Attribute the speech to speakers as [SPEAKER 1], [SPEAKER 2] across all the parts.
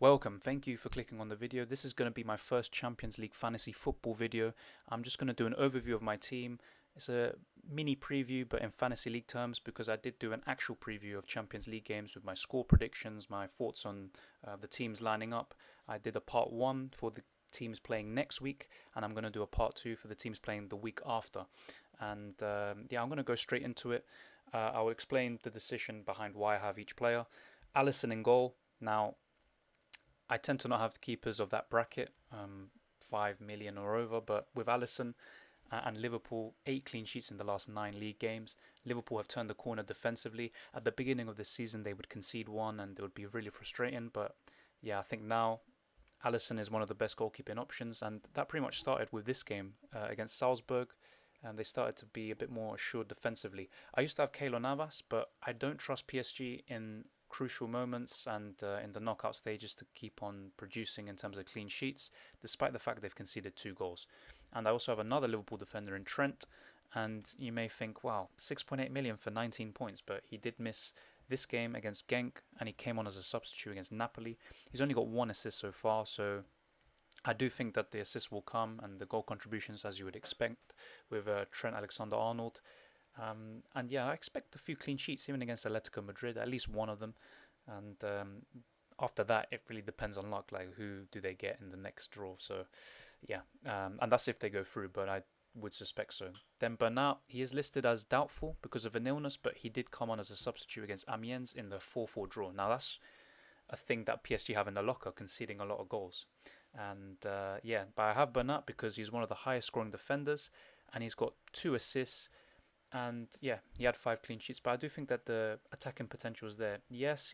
[SPEAKER 1] Welcome, thank you for clicking on the video. This is going to be my first Champions League fantasy football video. I'm just going to do an overview of my team. It's a mini preview, but in fantasy league terms, because I did do an actual preview of Champions League games with my score predictions, my thoughts on the teams lining up. I did a part 1 for the teams playing next week, and I'm going to do a part 2 for the teams playing the week after. And yeah, I'm going to go straight into it. I will explain the decision behind why I have each player. Alisson in goal. Now, I tend to not have the keepers of that bracket, 5 million or over, but with Alisson and Liverpool, 8 clean sheets in the last 9 league games. Liverpool have turned the corner defensively. At the beginning of the season, they would concede one and it would be really frustrating, but yeah, I think now Alisson is one of the best goalkeeping options, and that pretty much started with this game against Salzburg. And they started to be a bit more assured defensively. I used to have Keylor Navas, but I don't trust PSG in crucial moments and in the knockout stages to keep on producing in terms of clean sheets, despite the fact they've conceded 2 goals. And I also have another Liverpool defender in Trent, and you may think, wow, 6.8 million for 19 points, but he did miss this game against Genk, and he came on as a substitute against Napoli. He's only got 1 assist so far, so I do think that the assists will come and the goal contributions as you would expect with Trent Alexander-Arnold. And yeah, I expect a few clean sheets even against Atletico Madrid, at least one of them. And after that, it really depends on luck, like who do they get in the next draw. So yeah, and that's if they go through, but I would suspect so. Then Bernat, he is listed as doubtful because of an illness, but he did come on as a substitute against Amiens in the 4-4 draw. Now that's a thing that PSG have in the locker, conceding a lot of goals. And yeah, but I have Bernat because he's one of the highest scoring defenders, and he's got 2 assists. And yeah, he had 5 clean sheets, but I do think that the attacking potential is there. Yes,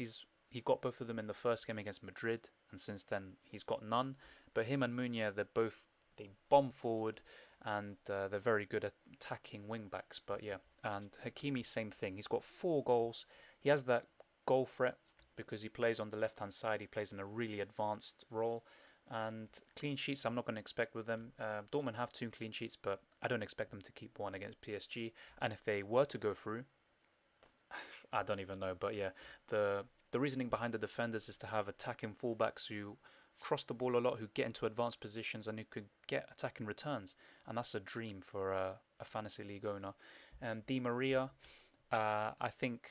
[SPEAKER 1] he got both of them in the first game against Madrid, and since then he's got none. But him and Meunier, they bomb forward, and they're very good at attacking wing backs. But yeah, and Hakimi, same thing. He's got 4 goals. He has that goal threat because he plays on the left hand side. He plays in a really advanced role. And clean sheets, I'm not going to expect with them. Dortmund have 2 clean sheets, but I don't expect them to keep one against PSG. And if they were to go through, I don't even know. But yeah, the reasoning behind the defenders is to have attacking fullbacks who cross the ball a lot, who get into advanced positions, and who could get attacking returns. And that's a dream for a fantasy league owner. And Di Maria, I think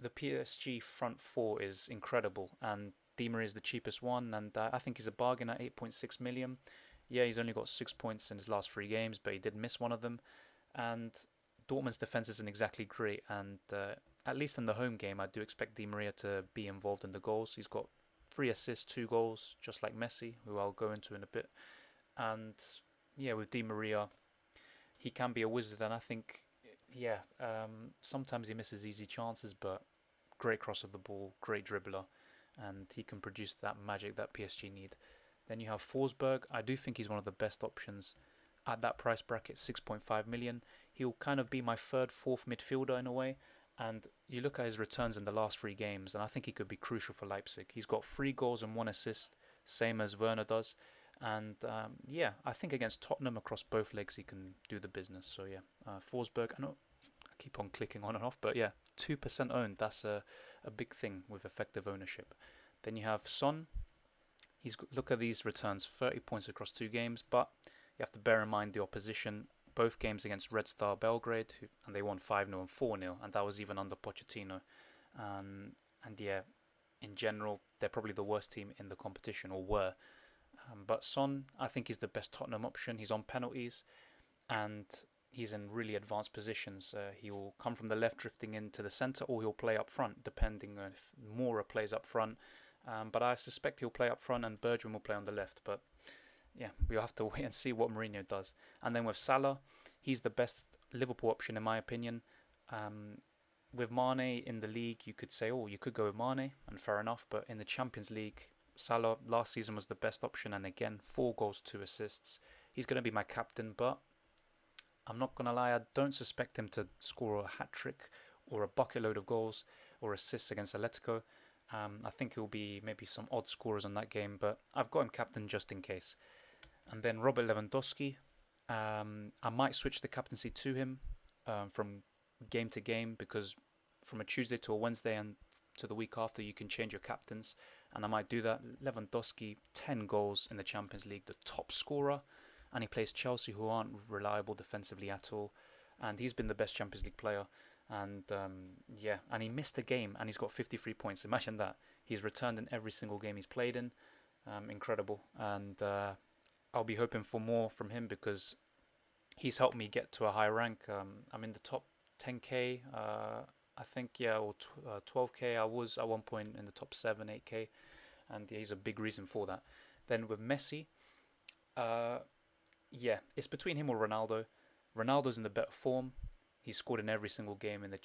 [SPEAKER 1] the PSG front 4 is incredible, and Di Maria is the cheapest one, and I think he's a bargain at 8.6 million. Yeah, he's only got 6 points in his last 3 games, but he did miss one of them. And Dortmund's defense isn't exactly great, and at least in the home game, I do expect Di Maria to be involved in the goals. He's got 3 assists, 2 goals, just like Messi, who I'll go into in a bit. And yeah, with Di Maria, he can be a wizard, and I think, yeah, sometimes he misses easy chances, but great cross of the ball, great dribbler, and he can produce that magic that PSG need. Then you have Forsberg. I do think he's one of the best options at that price bracket, 6.5 million. He'll kind of be my 3rd, 4th midfielder in a way. And you look at his returns in the last 3 games, and I think he could be crucial for Leipzig. He's got 3 goals and 1 assist, same as Werner does. And yeah, I think against Tottenham across both legs he can do the business. So yeah, Forsberg. I keep on clicking on and off, but yeah, 2% owned. That's a big thing with effective ownership. Then you have Son. Look at these returns, 30 points across 2 games, but you have to bear in mind the opposition. Both games against Red Star Belgrade, and they won 5-0 and 4-0, and that was even under Pochettino. And yeah, in general, they're probably the worst team in the competition, or were. But Son, I think he's the best Tottenham option. He's on penalties, and he's in really advanced positions. He will come from the left, drifting into the centre, or he'll play up front, depending on if Mora plays up front. But I suspect he'll play up front and Bergwijn will play on the left. But yeah, we'll have to wait and see what Mourinho does. And then with Salah, he's the best Liverpool option in my opinion. With Mane in the league, you could say, oh, you could go with Mane, and fair enough. But in the Champions League, Salah last season was the best option, and again, 4 goals, 2 assists. He's going to be my captain, but I'm not going to lie, I don't suspect him to score a hat-trick or a bucket load of goals or assists against Atletico. I think it will be maybe some odd scorers on that game, but I've got him captain just in case. And then Robert Lewandowski, I might switch the captaincy to him from game to game, because from a Tuesday to a Wednesday and to the week after you can change your captains, and I might do that. Lewandowski, 10 goals in the Champions League, the top scorer, and he plays Chelsea, who aren't reliable defensively at all, and he's been the best Champions League player. And yeah, and he missed a game, and he's got 53 points. Imagine that. He's returned in every single game he's played in. Incredible. And I'll be hoping for more from him because he's helped me get to a high rank. I'm in the top 10k, I think, yeah, or 12k. I was at one point in the top 7, 8k, and yeah, he's a big reason for that. Then with Messi, yeah, it's between him or Ronaldo. Ronaldo's in the better form. He's scored in every single game in the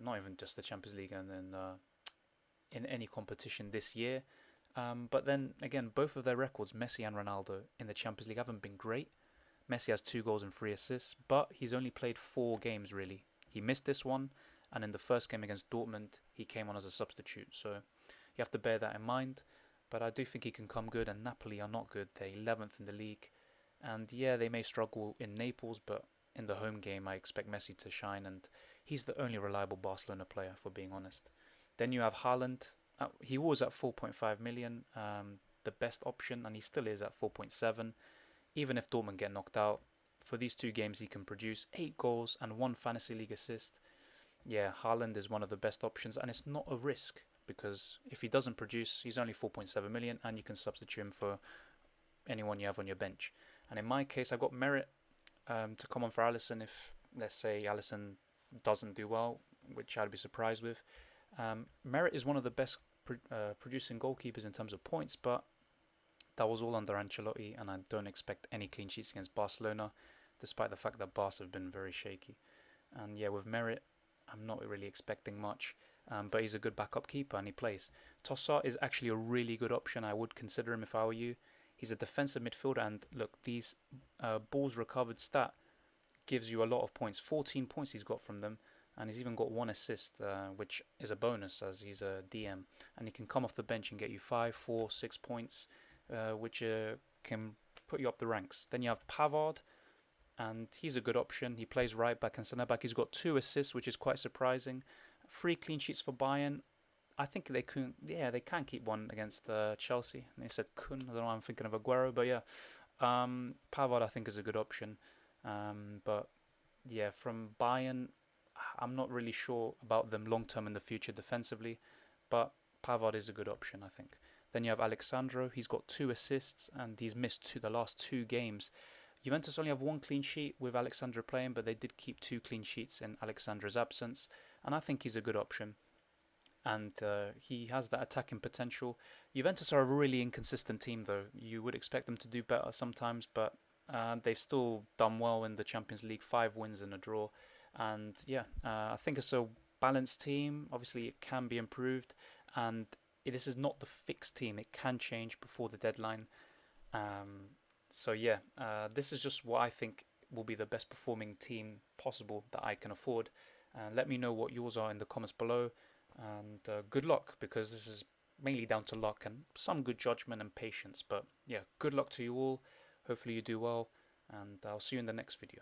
[SPEAKER 1] not even just the Champions League, and then in any competition this year. But then again, both of their records, Messi and Ronaldo, in the Champions League haven't been great. Messi has 2 goals and 3 assists, but he's only played 4 games really. He missed this one, and in the first game against Dortmund, he came on as a substitute. So you have to bear that in mind. But I do think he can come good, and Napoli are not good. They're 11th in the league. And yeah, they may struggle in Naples, but in the home game, I expect Messi to shine, and he's the only reliable Barcelona player, for being honest. Then you have Haaland. He was at 4.5 million, the best option, and he still is at 4.7. Even if Dortmund get knocked out, for these 2 games he can produce 8 goals and 1 fantasy league assist. Yeah, Haaland is one of the best options, and it's not a risk because if he doesn't produce, he's only 4.7 million, and you can substitute him for anyone you have on your bench. And in my case, I've got Meret to come on for Alisson if, let's say, Alisson doesn't do well, which I'd be surprised with. Meret is one of the best producing goalkeepers in terms of points, but that was all under Ancelotti, and I don't expect any clean sheets against Barcelona, despite the fact that Barca have been very shaky. And yeah, with Meret, I'm not really expecting much, but he's a good backup keeper and he plays. Tossart is actually a really good option. I would consider him if I were you. He's a defensive midfielder, and look, these balls recovered stat gives you a lot of points. 14 points he's got from them, and he's even got 1 assist, which is a bonus as he's a DM. And he can come off the bench and get you 5, 4, 6 points, which can put you up the ranks. Then you have Pavard, and he's a good option. He plays right back and centre back. He's got 2 assists, which is quite surprising. 3 clean sheets for Bayern. I think they can keep one against Chelsea. And they said Kun. I don't know why I'm thinking of Aguero, but yeah, Pavard I think is a good option. But yeah, from Bayern, I'm not really sure about them long term in the future defensively, but Pavard is a good option, I think. Then you have Alexandro. He's got 2 assists and he's missed the last 2 games. Juventus only have 1 clean sheet with Alexandro playing, but they did keep 2 clean sheets in Alexandro's absence, and I think he's a good option. And he has that attacking potential. Juventus are a really inconsistent team, though. You would expect them to do better sometimes, but they've still done well in the Champions League, 5 wins and a draw. And yeah, I think it's a balanced team. Obviously, it can be improved, and this is not the fixed team. It can change before the deadline. So yeah, this is just what I think will be the best performing team possible that I can afford. Let me know what yours are in the comments below, and good luck, because this is mainly down to luck and some good judgment and patience. But yeah, good luck to you all. Hopefully you do well, and I'll see you in the next video.